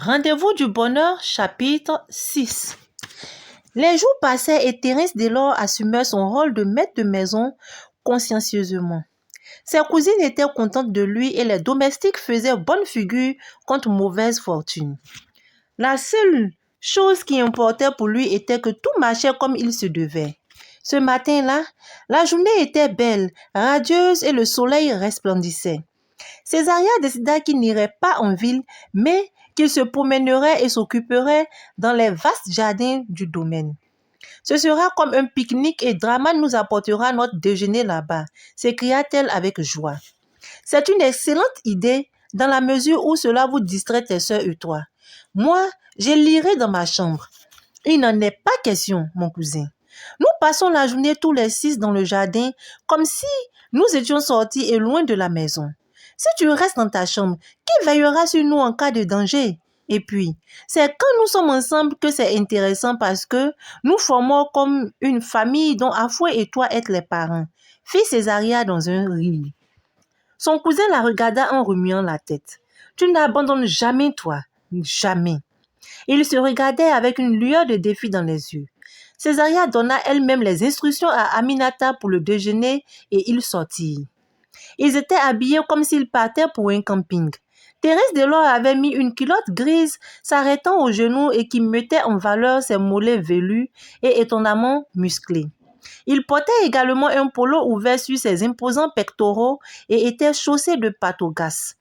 Rendez-vous du bonheur, chapitre 6. Les jours passaient et Thérence dès lors assumait son rôle de maître de maison consciencieusement. Ses cousines étaient contentes de lui et les domestiques faisaient bonne figure contre mauvaise fortune. La seule chose qui importait pour lui était que tout marchait comme il se devait. Ce matin-là, la journée était belle, radieuse et le soleil resplendissait. Césaria décida qu'il n'irait pas en ville, mais qu'il se promènerait et s'occuperait dans les vastes jardins du domaine. Ce sera comme un pique-nique et Draman nous apportera notre déjeuner là-bas, s'écria-t-elle avec joie. C'est une excellente idée dans la mesure où cela vous distrait tes sœurs et toi. Moi, je lirai dans ma chambre. Il n'en est pas question, mon cousin. Nous passons la journée tous les 6 dans le jardin comme si nous étions sortis et loin de la maison. Si tu restes dans ta chambre, qui veillera sur nous en cas de danger? Et puis, c'est quand nous sommes ensemble que c'est intéressant parce que nous formons comme une famille dont Afoué et toi êtes les parents, fit Césaria dans un rire. Son cousin la regarda en remuant la tête. Tu n'abandonnes jamais, toi, jamais. Ils se regardaient avec une lueur de défi dans les yeux. Césaria donna elle-même les instructions à Aminata pour le déjeuner et ils sortirent. Ils étaient habillés comme s'ils partaient pour un camping. Thérence Delors avait mis une culotte grise s'arrêtant aux genoux et qui mettait en valeur ses mollets velus et étonnamment musclés. Il portait également un polo ouvert sur ses imposants pectoraux et était chaussé de patogas.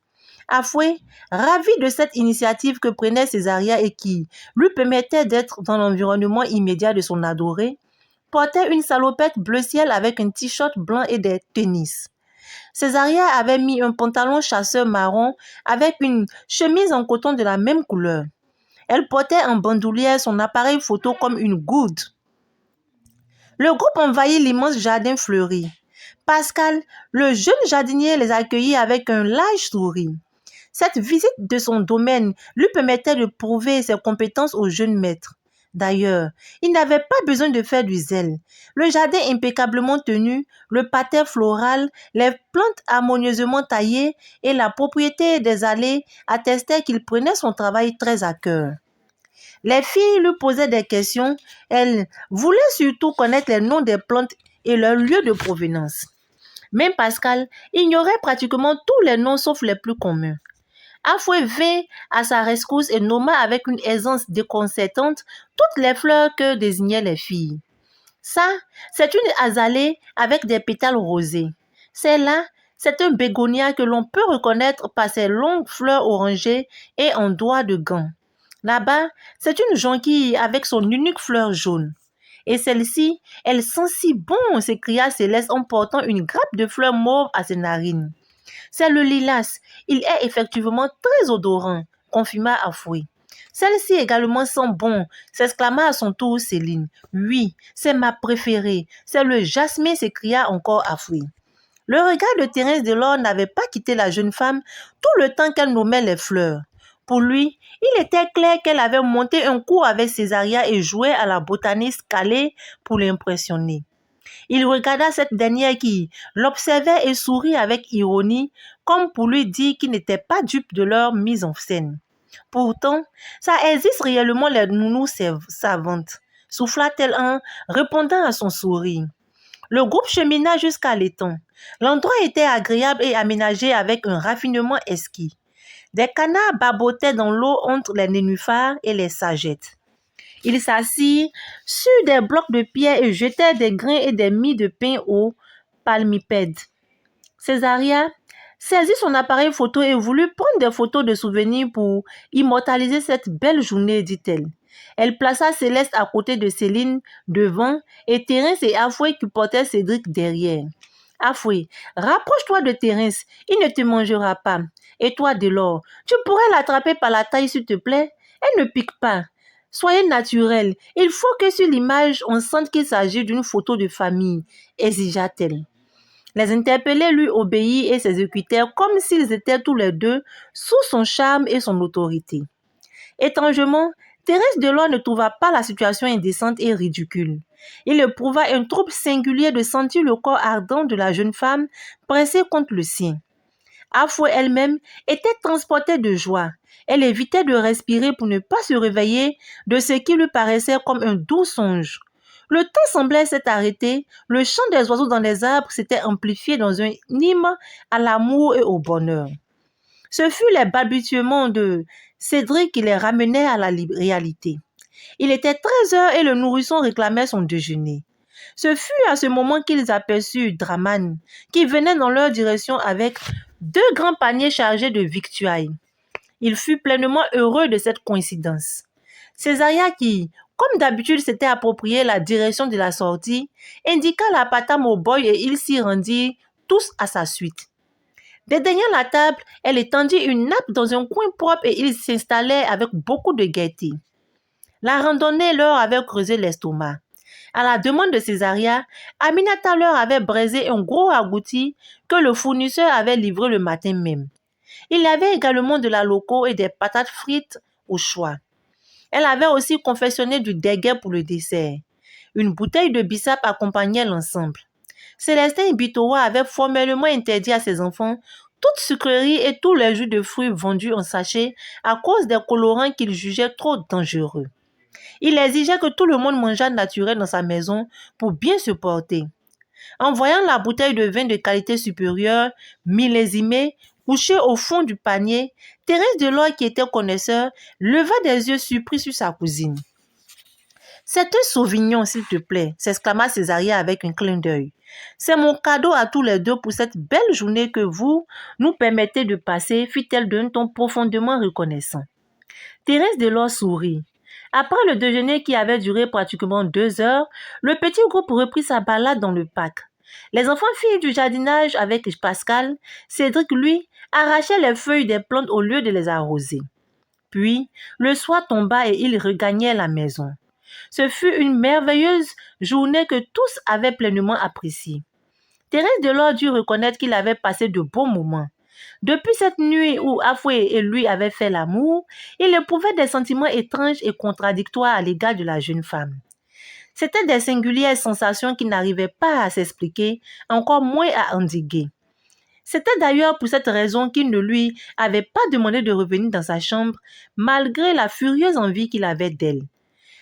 Afoué, ravi de cette initiative que prenait Césaria et qui lui permettait d'être dans l'environnement immédiat de son adoré, portait une salopette bleu ciel avec un t-shirt blanc et des tennis. Césaria avait mis un pantalon chasseur marron avec une chemise en coton de la même couleur. Elle portait en bandoulière son appareil photo comme une gourde. Le groupe envahit l'immense jardin fleuri. Pascal, le jeune jardinier, les accueillit avec un large sourire. Cette visite de son domaine lui permettait de prouver ses compétences au jeune maître. D'ailleurs, il n'avait pas besoin de faire du zèle. Le jardin impeccablement tenu, le parterre floral, les plantes harmonieusement taillées et la propriété des allées attestaient qu'il prenait son travail très à cœur. Les filles lui posaient des questions. Elles voulaient surtout connaître les noms des plantes et leur lieu de provenance. Même Pascal ignorait pratiquement tous les noms sauf les plus communs. Afoué vint à sa rescousse et nomma avec une aisance déconcertante toutes les fleurs que désignaient les filles. Ça, c'est une azalée avec des pétales rosés. Celle-là, c'est un bégonia que l'on peut reconnaître par ses longues fleurs orangées et en doigts de gants. Là-bas, c'est une jonquille avec son unique fleur jaune. Et celle-ci, elle sent si bon, s'écria Céleste en portant une grappe de fleurs mauves à ses narines. C'est le lilas. Il est effectivement très odorant, confirma Afoué. Celle-ci également sent bon, s'exclama à son tour Céline. Oui, c'est ma préférée. C'est le jasmin, s'écria encore Afoué. Le regard de Thérence Delors n'avait pas quitté la jeune femme tout le temps qu'elle nommait les fleurs. Pour lui, il était clair qu'elle avait monté un cours avec Césaria et joué à la botaniste calée pour l'impressionner. Il regarda cette dernière qui l'observait et sourit avec ironie, comme pour lui dire qu'il n'était pas dupe de leur mise en scène. Pourtant, ça existe réellement les nounous savantes, souffla-t-elle en répondant à son sourire. Le groupe chemina jusqu'à l'étang. L'endroit était agréable et aménagé avec un raffinement exquis. Des canards barbotaient dans l'eau entre les nénuphars et les sagettes. Ils s'assirent sur des blocs de pierre et jetaient des grains et des mie de pain aux palmipèdes. Césaria saisit son appareil photo et voulut prendre des photos de souvenirs pour immortaliser cette belle journée, dit-elle. Elle plaça Céleste à côté de Céline devant et Thérence et Afoué qui portaient Cédric derrière. Afoué, rapproche-toi de Thérence, il ne te mangera pas. Et toi, Delors, tu pourrais l'attraper par la taille, s'il te plaît? Elle ne pique pas. Soyez naturel. Il faut que sur l'image, on sente qu'il s'agit d'une photo de famille, exigea-t-elle. Les interpellés lui obéirent et s'exécutèrent comme s'ils étaient tous les deux sous son charme et son autorité. Étrangement, Thérence Delors ne trouva pas la situation indécente et ridicule. Il éprouva un trouble singulier de sentir le corps ardent de la jeune femme pressé contre le sien. Afoué elle-même était transportée de joie. Elle évitait de respirer pour ne pas se réveiller de ce qui lui paraissait comme un doux songe. Le temps semblait s'être arrêté, le chant des oiseaux dans les arbres s'était amplifié dans un hymne à l'amour et au bonheur. Ce fut les balbutiements de Cédric qui les ramenaient à la réalité. Il était 13 heures et le nourrisson réclamait son déjeuner. Ce fut à ce moment qu'ils aperçurent Draman, qui venait dans leur direction avec 2 grands paniers chargés de victuailles. Il fut pleinement heureux de cette coïncidence. Césaria qui, comme d'habitude, s'était approprié la direction de la sortie, indiqua la patame au boy et ils s'y rendirent tous à sa suite. Dédaignant la table, elle étendit une nappe dans un coin propre et ils s'installaient avec beaucoup de gaieté. La randonnée leur avait creusé l'estomac. À la demande de Césaria, Aminata leur avait braisé un gros agouti que le fournisseur avait livré le matin même. Il y avait également de la loco et des patates frites au choix. Elle avait aussi confectionné du déguet pour le dessert. Une bouteille de bissap accompagnait l'ensemble. Célestin Bitowa avait formellement interdit à ses enfants toute sucrerie et tous les jus de fruits vendus en sachet à cause des colorants qu'il jugeait trop dangereux. Il exigeait que tout le monde mangeât naturel dans sa maison pour bien se porter. En voyant la bouteille de vin de qualité supérieure, millésimée, couchée au fond du panier, Thérèse Delord, qui était connaisseur, leva des yeux surpris sur sa cousine. « C'est un Sauvignon, s'il te plaît, » s'exclama Césaria avec un clin d'œil. « C'est mon cadeau à tous les deux pour cette belle journée que vous nous permettez de passer, fit-elle d'un ton profondément reconnaissant. Thérèse Delord sourit. Après le déjeuner qui avait duré pratiquement 2 heures, le petit groupe reprit sa balade dans le parc. Les enfants firent du jardinage avec Pascal. Cédric, lui, arrachait les feuilles des plantes au lieu de les arroser. Puis, le soir tomba et ils regagnaient la maison. Ce fut une merveilleuse journée que tous avaient pleinement appréciée. Thérèse Delord dut reconnaître qu'il avait passé de beaux moments. Depuis cette nuit où Afoué et lui avaient fait l'amour, il éprouvait des sentiments étranges et contradictoires à l'égard de la jeune femme. C'étaient des singulières sensations qui n'arrivaient pas à s'expliquer, encore moins à endiguer. C'était d'ailleurs pour cette raison qu'il ne lui avait pas demandé de revenir dans sa chambre, malgré la furieuse envie qu'il avait d'elle.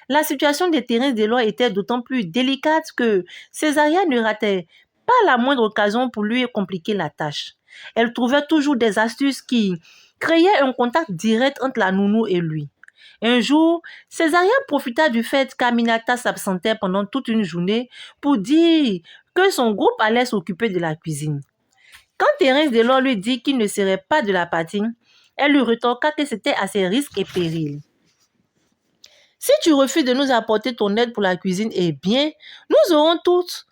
La situation de Thérèse Delord était d'autant plus délicate que Césaria ne ratait pas la moindre occasion pour lui compliquer la tâche. Elle trouvait toujours des astuces qui créaient un contact direct entre la nounou et lui. Un jour, Césaria profita du fait qu'Aminata s'absentait pendant toute une journée pour dire que son groupe allait s'occuper de la cuisine. Quand Thérèse Delord lui dit qu'il ne serait pas de la partie, elle lui retorqua que c'était à ses risques et périls. Si tu refuses de nous apporter ton aide pour la cuisine, eh bien, nous aurons tous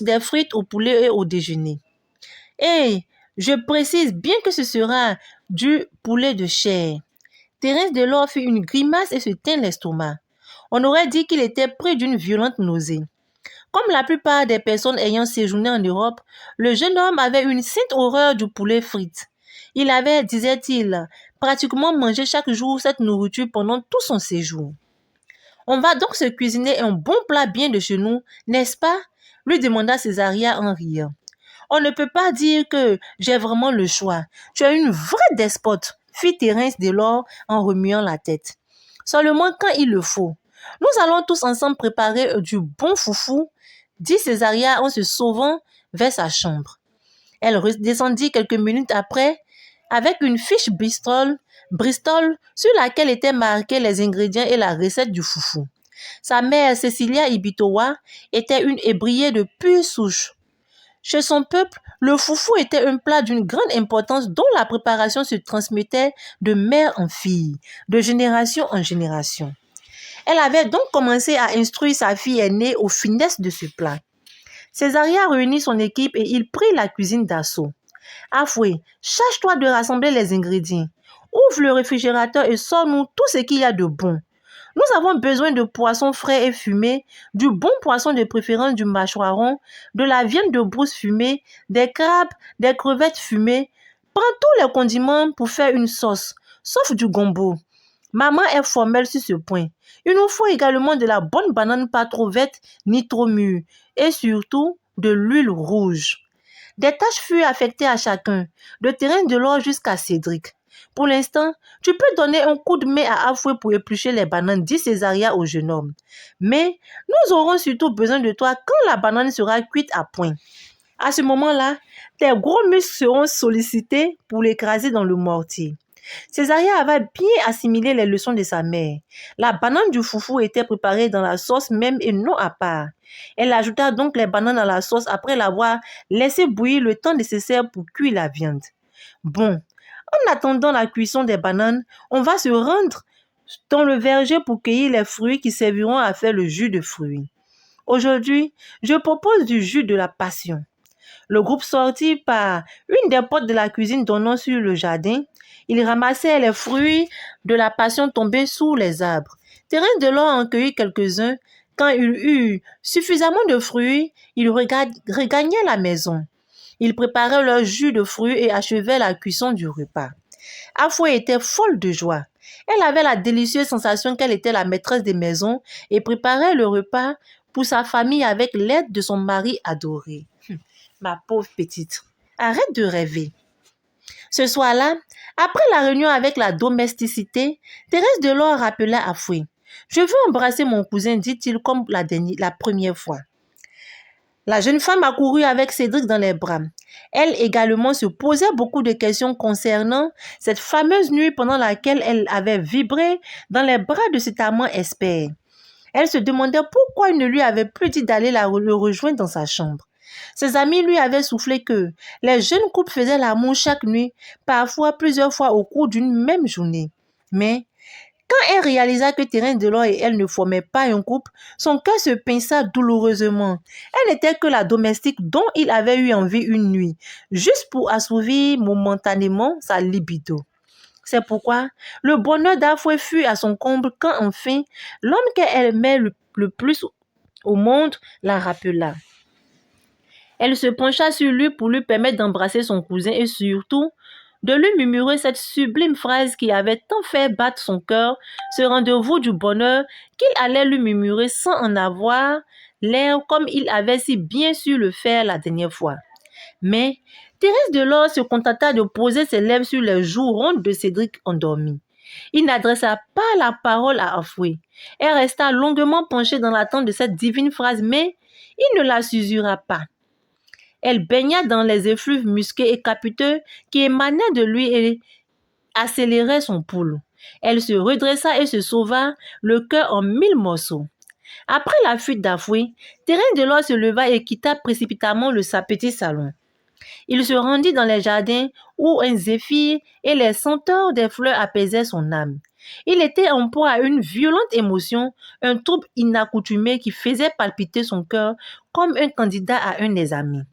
des frites au poulet et au déjeuner. Et je précise bien que ce sera du poulet de chair. Thérèse Delord fit une grimace et se tint l'estomac. On aurait dit qu'il était pris d'une violente nausée. Comme la plupart des personnes ayant séjourné en Europe, le jeune homme avait une sainte horreur du poulet frite. Il avait, disait-il, pratiquement mangé chaque jour cette nourriture pendant tout son séjour. « On va donc se cuisiner un bon plat bien de chez nous, n'est-ce pas ?» lui demanda Césaria en riant. « On ne peut pas dire que j'ai vraiment le choix. Tu es une vraie despote, » fit Thérèse Delord en remuant la tête. « Seulement quand il le faut. Nous allons tous ensemble préparer du bon foufou, » dit Césaria en se sauvant vers sa chambre. Elle redescendit quelques minutes après avec une fiche Bristol sur laquelle étaient marqués les ingrédients et la recette du foufou. Sa mère, Cécilia Ibitowa, était une ébriée de pure souche. Chez son peuple, le foufou était un plat d'une grande importance dont la préparation se transmettait de mère en fille, de génération en génération. Elle avait donc commencé à instruire sa fille aînée aux finesses de ce plat. Césaria réunit son équipe et il prit la cuisine d'assaut. « Afoué, charge-toi de rassembler les ingrédients. Ouvre le réfrigérateur et sors-nous tout ce qu'il y a de bon. Nous avons besoin de poissons frais et fumés, du bon poisson de préférence du mâchoiron, de la viande de brousse fumée, des crabes, des crevettes fumées. Prends tous les condiments pour faire une sauce, sauf du gombo. Maman est formelle sur ce point. Il nous faut également de la bonne banane pas trop verte ni trop mûre et surtout de l'huile rouge. » Des tâches furent affectées à chacun, de Thérèse Delors jusqu'à Cédric. Pour l'instant, tu peux donner un coup de main à Afoué pour éplucher les bananes, dit Césaria au jeune homme. Mais nous aurons surtout besoin de toi quand la banane sera cuite à point. À ce moment-là, tes gros muscles seront sollicités pour l'écraser dans le mortier. Césaria avait bien assimilé les leçons de sa mère. La banane du foufou était préparée dans la sauce même et non à part. Elle ajouta donc les bananes à la sauce après l'avoir laissé bouillir le temps nécessaire pour cuire la viande. Bon, en attendant la cuisson des bananes, on va se rendre dans le verger pour cueillir les fruits qui serviront à faire le jus de fruits. Aujourd'hui, je propose du jus de la passion. Le groupe sortit par une des portes de la cuisine donnant sur le jardin. Ils ramassaient les fruits de la passion tombés sous les arbres. Thérèse Delors en cueillit quelques-uns. Quand il eut suffisamment de fruits, ils regagnaient la maison. Ils préparaient leur jus de fruits et achevaient la cuisson du repas. Afoué était folle de joie. Elle avait la délicieuse sensation qu'elle était la maîtresse des maisons et préparait le repas pour sa famille avec l'aide de son mari adoré. Ma pauvre petite, arrête de rêver. Ce soir-là, après la réunion avec la domesticité, Thérèse Delors rappela Afoué. « Je veux embrasser mon cousin, dit-il comme la première fois. » La jeune femme accourut avec Cédric dans les bras. Elle également se posait beaucoup de questions concernant cette fameuse nuit pendant laquelle elle avait vibré dans les bras de cet amant expert. Elle se demandait pourquoi il ne lui avait plus dit d'aller le rejoindre dans sa chambre. Ses amis lui avaient soufflé que les jeunes couples faisaient l'amour chaque nuit, parfois plusieurs fois au cours d'une même journée. Mais quand elle réalisa que Thérèse Delors et elle ne formaient pas un couple, son cœur se pinça douloureusement. Elle n'était que la domestique dont il avait eu envie une nuit, juste pour assouvir momentanément sa libido. C'est pourquoi le bonheur d'Afoué fut à son comble quand enfin l'homme qu'elle aimait le plus au monde la rappela. Elle se pencha sur lui pour lui permettre d'embrasser son cousin et surtout de lui murmurer cette sublime phrase qui avait tant fait battre son cœur, ce rendez-vous du bonheur qu'il allait lui murmurer sans en avoir l'air comme il avait si bien su le faire la dernière fois. Mais Thérèse Delors se contenta de poser ses lèvres sur les joues rondes de Cédric endormi. Il n'adressa pas la parole à Afoué. Elle resta longuement penchée dans l'attente de cette divine phrase, mais il ne la susura pas. Elle baigna dans les effluves musqués et capiteux qui émanaient de lui et accéléraient son pouls. Elle se redressa et se sauva, le cœur en 1000 morceaux. Après la fuite d'Afoué, Thérèse Delors se leva et quitta précipitamment sa petit salon. Il se rendit dans les jardins où un zéphyr et les senteurs des fleurs apaisaient son âme. Il était en proie à une violente émotion, un trouble inaccoutumé qui faisait palpiter son cœur comme un candidat à un examen.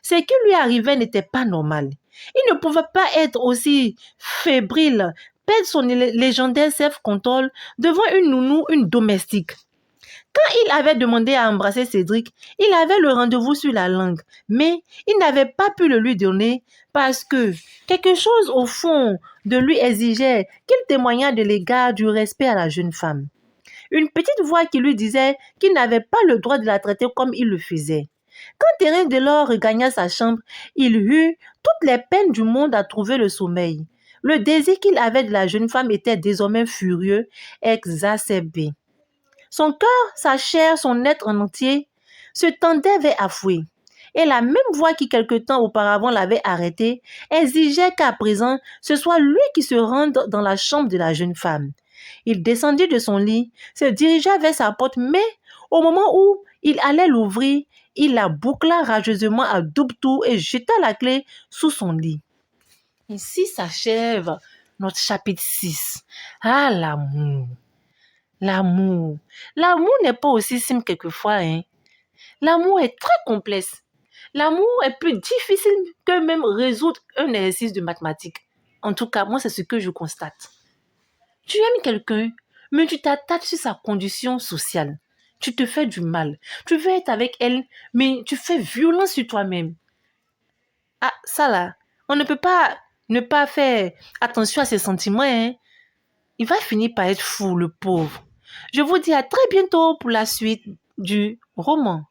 Ce qui lui arrivait n'était pas normal. Il ne pouvait pas être aussi fébrile, perdre son légendaire self-control devant une nounou, une domestique. Quand il avait demandé à embrasser Cédric, il avait le rendez-vous sur la langue, mais il n'avait pas pu le lui donner parce que quelque chose au fond de lui exigeait qu'il témoignât de l'égard du respect à la jeune femme. Une petite voix qui lui disait qu'il n'avait pas le droit de la traiter comme il le faisait. Quand Thérèse Delors regagna sa chambre, il eut toutes les peines du monde à trouver le sommeil. Le désir qu'il avait de la jeune femme était désormais furieux, exacerbé. Son cœur, sa chair, son être en entier se tendait vers Afoué. Et la même voix qui quelque temps auparavant l'avait arrêté exigeait qu'à présent, ce soit lui qui se rende dans la chambre de la jeune femme. Il descendit de son lit, se dirigea vers sa porte, mais au moment où il allait l'ouvrir, il la boucla rageusement à double tour et jeta la clé sous son lit. Ici s'achève notre chapitre 6. Ah, l'amour! L'amour. L'amour n'est pas aussi simple quelquefois, hein. L'amour est très complexe. L'amour est plus difficile que même résoudre un exercice de mathématiques. En tout cas, moi, c'est ce que je constate. Tu aimes quelqu'un, mais tu t'attaches sur sa condition sociale. Tu te fais du mal. Tu veux être avec elle, mais tu fais violence sur toi-même. Ah, ça là, on ne peut pas ne pas faire attention à ses sentiments, hein. Il va finir par être fou, le pauvre. Je vous dis à très bientôt pour la suite du roman.